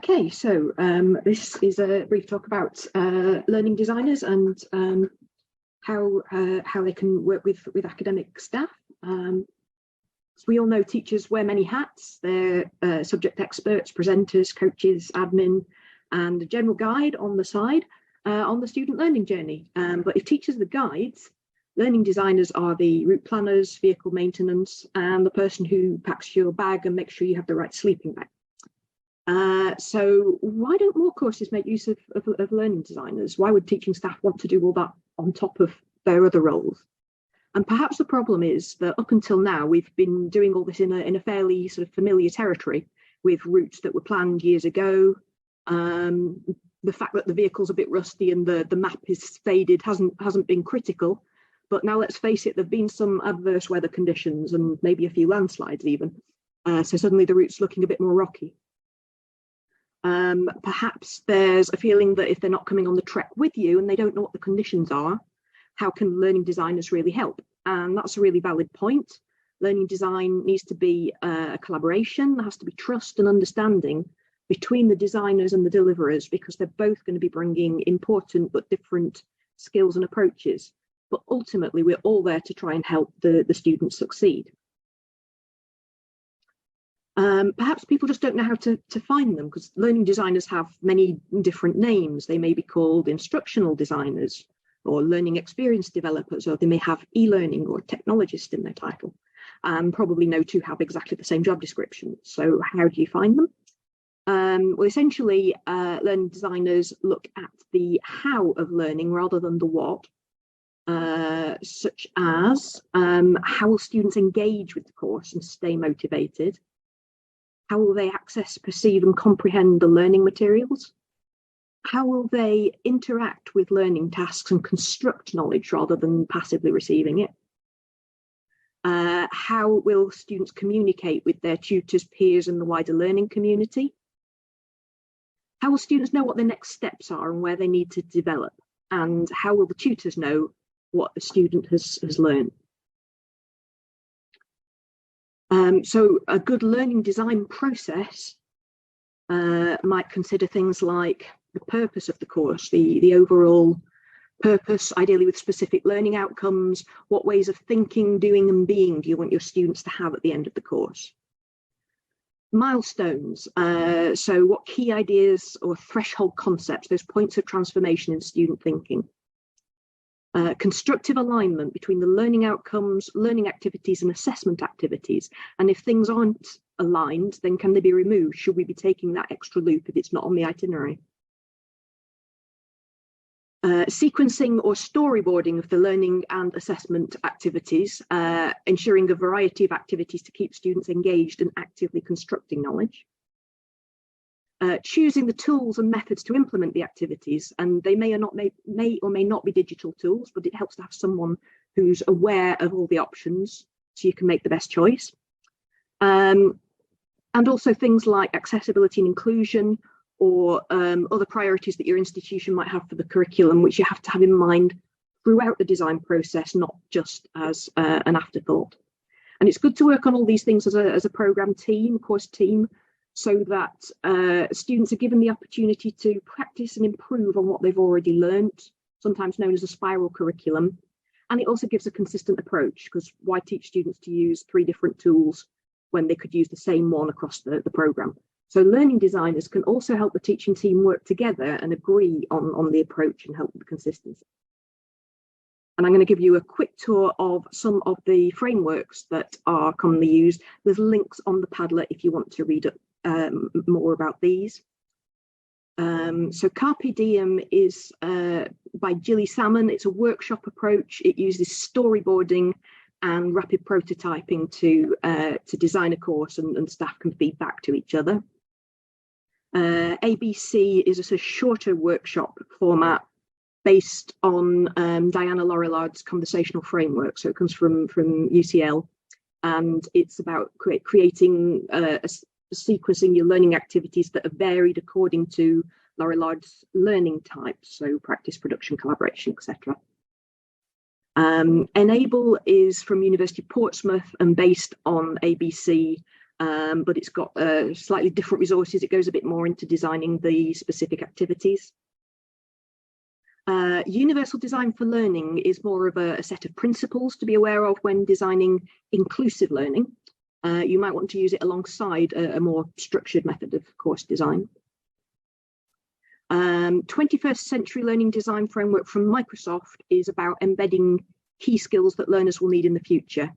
Okay, so this is a brief talk about learning designers and how they can work with academic staff. As we all know, teachers wear many hats. They're subject experts, presenters, coaches, admin, and a general guide on the side on the student learning journey. But if teachers are the guides, learning designers are the route planners, vehicle maintenance, and the person who packs your bag and makes sure you have the right sleeping bag. So why don't more courses make use of learning designers? Why would teaching staff want to do all that on top of their other roles? And perhaps the problem is that up until now, we've been doing all this in a fairly sort of familiar territory with routes that were planned years ago. The fact that the vehicle's a bit rusty and the map is faded hasn't been critical. But now let's face it, there've been some adverse weather conditions and maybe a few landslides even. So suddenly the route's looking a bit more rocky. Perhaps there's a feeling that if they're not coming on the trek with you and they don't know what the conditions are, how can learning designers really help? And that's a really valid point. Learning design needs to be a collaboration. There has to be trust and understanding between the designers and the deliverers, because they're both going to be bringing important but different skills and approaches. But ultimately, we're all there to try and help the students succeed. Perhaps people just don't know how to find them, because learning designers have many different names. They may be called instructional designers or learning experience developers, or they may have e-learning or technologist in their title, and probably no two have exactly the same job description. So how do you find them? Well, essentially, learning designers look at the how of learning rather than the what, such as how will students engage with the course and stay motivated? How will they access, perceive and comprehend the learning materials? How will they interact with learning tasks and construct knowledge rather than passively receiving it? How will students communicate with their tutors, peers and the wider learning community? How will students know what their next steps are and where they need to develop? And how will the tutors know what the student has learned? So a good learning design process might consider things like the purpose of the course, the overall purpose, ideally with specific learning outcomes. What ways of thinking, doing and being do you want your students to have at the end of the course? Milestones, so what key ideas or threshold concepts, those points of transformation in student thinking. Constructive alignment between the learning outcomes, learning activities and assessment activities. And if things aren't aligned, then can they be removed? Should we be taking that extra loop if it's not on the itinerary? Sequencing or storyboarding of the learning and assessment activities, ensuring a variety of activities to keep students engaged and actively constructing knowledge. Choosing the tools and methods to implement the activities, and they may or may not be digital tools, but it helps to have someone who's aware of all the options so you can make the best choice. And also things like accessibility and inclusion, or other priorities that your institution might have for the curriculum, which you have to have in mind throughout the design process, not just as an afterthought. And it's good to work on all these things as a program team, course team, so that students are given the opportunity to practice and improve on what they've already learned, sometimes known as a spiral curriculum. And it also gives a consistent approach, because why teach students to use 3 different tools when they could use the same one across the programme? So learning designers can also help the teaching team work together and agree on the approach and help with the consistency. And I'm going to give you a quick tour of some of the frameworks that are commonly used. There's links on the Padlet if you want to read more about these. So Carpe Diem is by Gilly Salmon. It's a workshop approach. It uses storyboarding and rapid prototyping to design a course, and staff can feed back to each other. ABC is a sort of shorter workshop format based on Diana Laurillard's conversational framework. So it comes from UCL, and it's about creating sequencing your learning activities that are varied according to Laurillard's learning types, so practice, production, collaboration, etc. Enable is from University of Portsmouth and based on ABC, but it's got slightly different resources. It goes a bit more into designing the specific activities. Universal Design for Learning is more of a set of principles to be aware of when designing inclusive learning. You might want to use it alongside a more structured method of course design. 21st Century Learning Design Framework from Microsoft is about embedding key skills that learners will need in the future,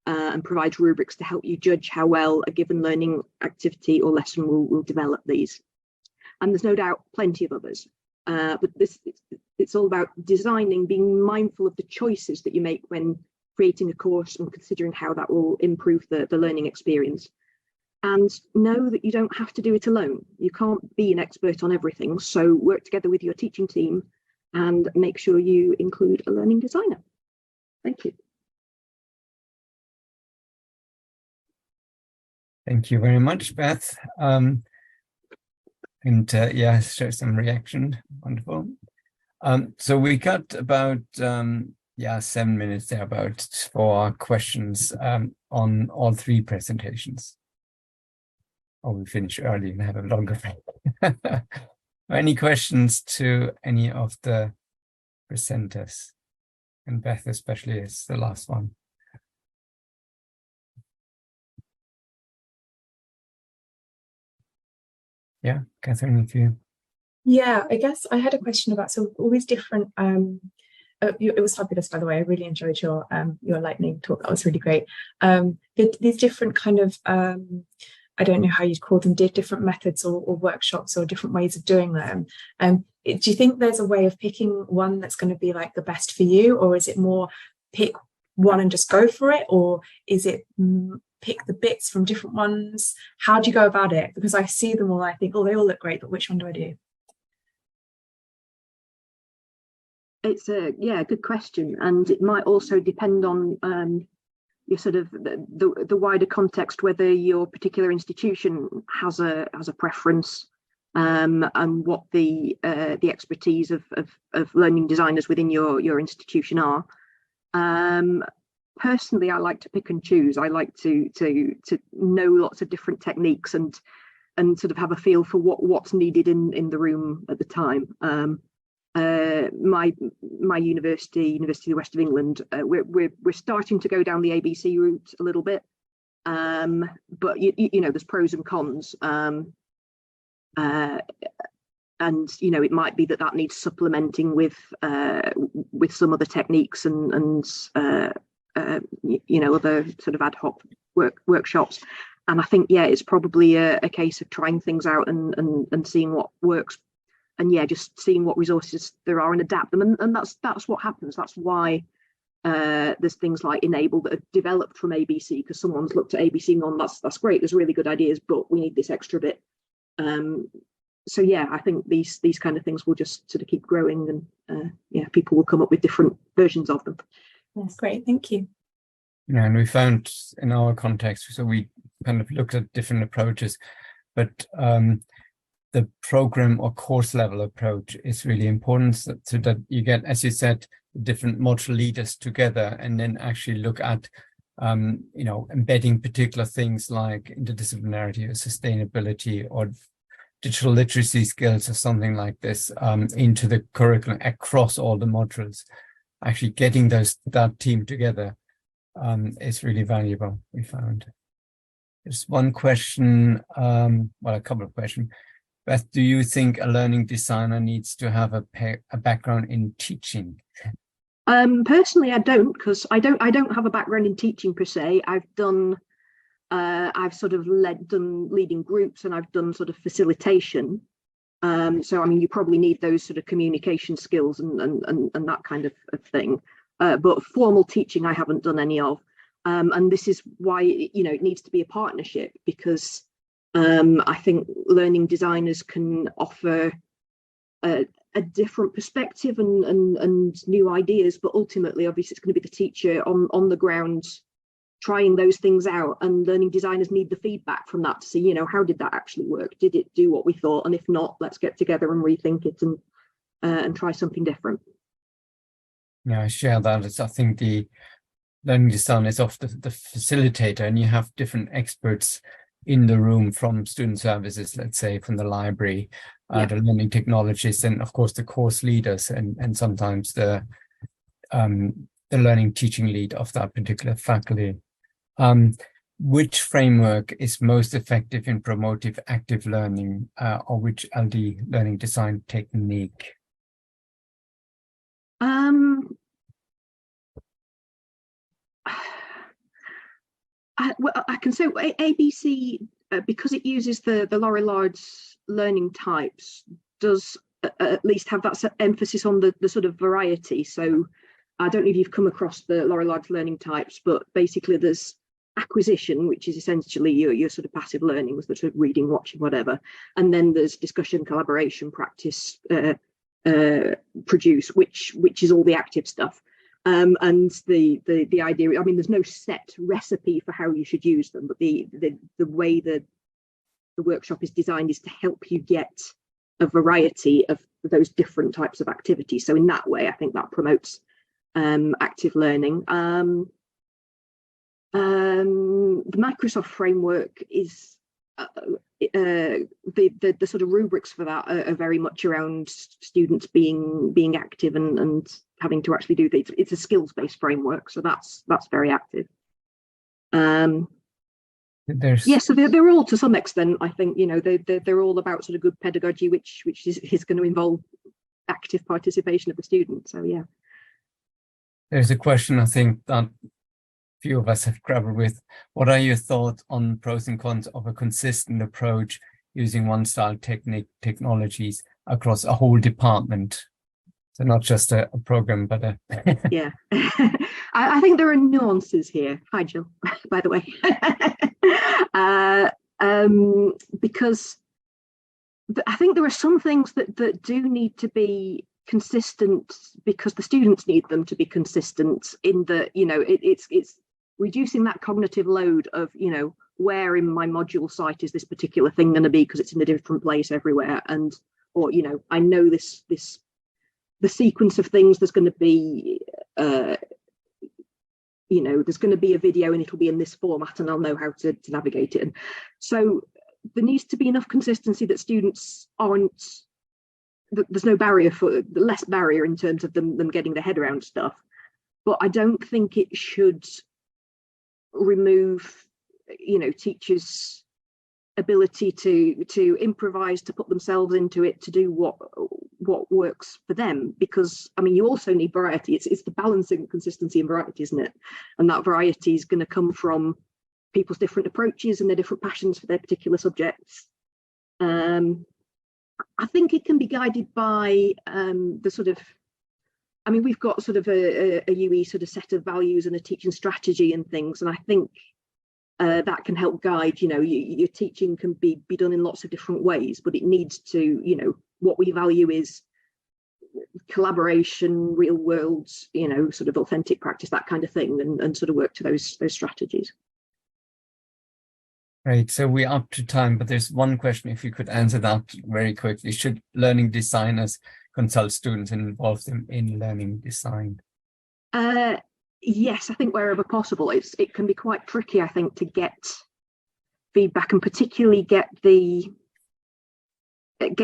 and provides rubrics to help you judge how well a given learning activity or lesson will develop these. And there's no doubt plenty of others. But it's all about designing, being mindful of the choices that you make when creating a course and considering how that will improve the learning experience. And know that you don't have to do it alone. You can't be an expert on everything. So work together with your teaching team and make sure you include a learning designer. Thank you. Thank you very much, Beth. Yeah, show some reaction. Wonderful. So we got about 7 minutes there for questions on all three presentations. Or we finish early and have a longer break. Any questions to any of the presenters? And Beth especially is the last one. Yeah, Catherine, if you. Yeah, I guess I had a question about, so all these different, it was fabulous, by the way. I really enjoyed your lightning talk. That was really great. These different kind of, I don't know how you'd call them, different methods or workshops or different ways of doing them. Do you think there's a way of picking one that's going to be like the best for you, or is it more pick one and just go for it, or is it pick the bits from different ones? How do you go about it? Because I see them all, I think, oh, they all look great, but which one do I do? It's a good question, and it might also depend on your sort of the wider context, whether your particular institution has a preference, and what the expertise of learning designers within your institution are. Personally, I like to pick and choose. I like to know lots of different techniques and sort of have a feel for what's needed in the room at the time. My university of the West of England, we're starting to go down the ABC route a little bit, but you know, there's pros and cons, and you know, it might be that needs supplementing with some other techniques and you know, other sort of ad hoc workshops. And I think it's probably a case of trying things out and seeing what works. And just seeing what resources there are and adapt them, and that's what happens. That's why there's things like Enable that are developed from ABC, because someone's looked at ABC and gone, that's great, there's really good ideas, but we need this extra bit. So I think these kind of things will just sort of keep growing, and people will come up with different versions of them. That's great, thank you. Yeah, and we found in our context, so we kind of looked at different approaches, but the program or course level approach is really important, so that you get, as you said, different module leaders together and then actually look at, you know, embedding particular things like interdisciplinarity or sustainability or digital literacy skills or something like this into the curriculum across all the modules. Actually getting that team together is really valuable, we found. There's one question, well, a couple of questions. Beth, do you think a learning designer needs to have a background in teaching? Personally, I don't, because I don't have a background in teaching per se. I've sort of done leading groups, and I've done sort of facilitation. So I mean, you probably need those sort of communication skills and that kind of thing. But formal teaching, I haven't done any of, and this is why it needs to be a partnership, because I think learning designers can offer a different perspective and new ideas, but ultimately, obviously, it's going to be the teacher on the ground trying those things out, and learning designers need the feedback from that to see, how did that actually work? Did it do what we thought? And if not, let's get together and rethink it and try something different. Yeah, I share that. I think the learning design is often the facilitator, and you have different experts in the room from student services, let's say from the library, the learning technologists, and of course the course leaders, and sometimes the learning teaching lead of that particular faculty. Which framework is most effective in promotive active learning, or which LD learning design technique? I can say ABC, because it uses the Lorilard's learning types, does at least have that emphasis on the sort of variety. So I don't know if you've come across the Lorilard's learning types, but basically there's acquisition, which is essentially your sort of passive learning, was the sort of reading, watching, whatever. And then there's discussion, collaboration, practice, produce, which is all the active stuff. And the idea, I mean, there's no set recipe for how you should use them, but the way the workshop is designed is to help you get a variety of those different types of activities. So in that way, I think that promotes active learning. The Microsoft framework is the sort of rubrics for that are very much around students being active and having to actually do things. It's a skills-based framework, so that's very active. So they're all, to some extent, I think, you know, they're all about sort of good pedagogy, which is going to involve active participation of the student. So yeah. There's a question I think that few of us have grappled with. What are your thoughts on pros and cons of a consistent approach using one style technologies across a whole department? So not just a program, but a yeah. I think there are nuances here. Hi, Jill, by the way. Because I think there are some things that do need to be consistent because the students need them to be consistent in the, you know, it's reducing that cognitive load of, you know, where in my module site is this particular thing going to be because it's in a different place everywhere, and or, you know, I know the sequence of things, there's going to be you know, there's going to be a video and it'll be in this format and I'll know how to navigate it. And so there needs to be enough consistency that students aren't, there's no barrier, for less barrier in terms of them getting their head around stuff. But I don't think it should remove, you know, teachers' ability to improvise, to put themselves into it, to do what works for them. Because I mean, you also need variety. It's the balancing consistency and variety, isn't it? And that variety is going to come from people's different approaches and their different passions for their particular subjects. I think it can be guided by the sort of, I mean, we've got sort of a UE sort of set of values and a teaching strategy and things, and I think that can help guide, you know, your teaching can be done in lots of different ways, but it needs to, you know, what we value is collaboration, real world, you know, sort of authentic practice, that kind of thing, and sort of work to those strategies. Right, so we're up to time, but there's one question, if you could answer that very quickly. Should learning designers consult students and involve them in learning design? Yes, I think wherever possible. It can be quite tricky, I think, to get feedback, and particularly get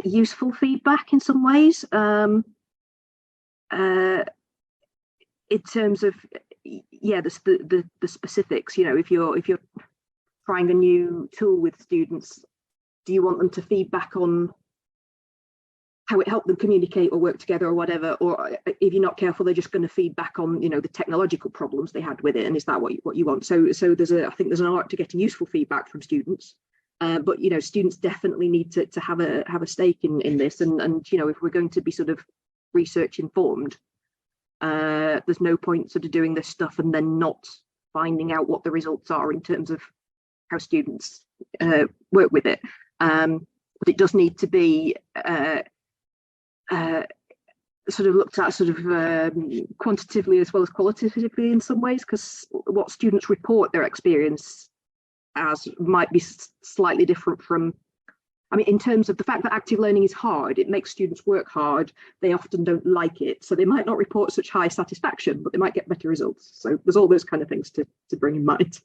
useful feedback in some ways. In terms of, yeah, the specifics, you know, if you're trying a new tool with students, do you want them to feedback on how it helped them communicate or work together or whatever? Or if you're not careful, they're just going to feedback on, you know, the technological problems they had with it, and is that what you want? So I think there's an art to getting useful feedback from students, but you know, students definitely need to have a stake in this, and you know, if we're going to be sort of research informed, there's no point sort of doing this stuff and then not finding out what the results are in terms of how students work with it. But it does need to be sort of looked at sort of quantitatively as well as qualitatively in some ways, because what students report their experience as might be slightly different from, I mean, in terms of the fact that active learning is hard, it makes students work hard. They often don't like it, so they might not report such high satisfaction, but they might get better results. So there's all those kind of things to bring in mind.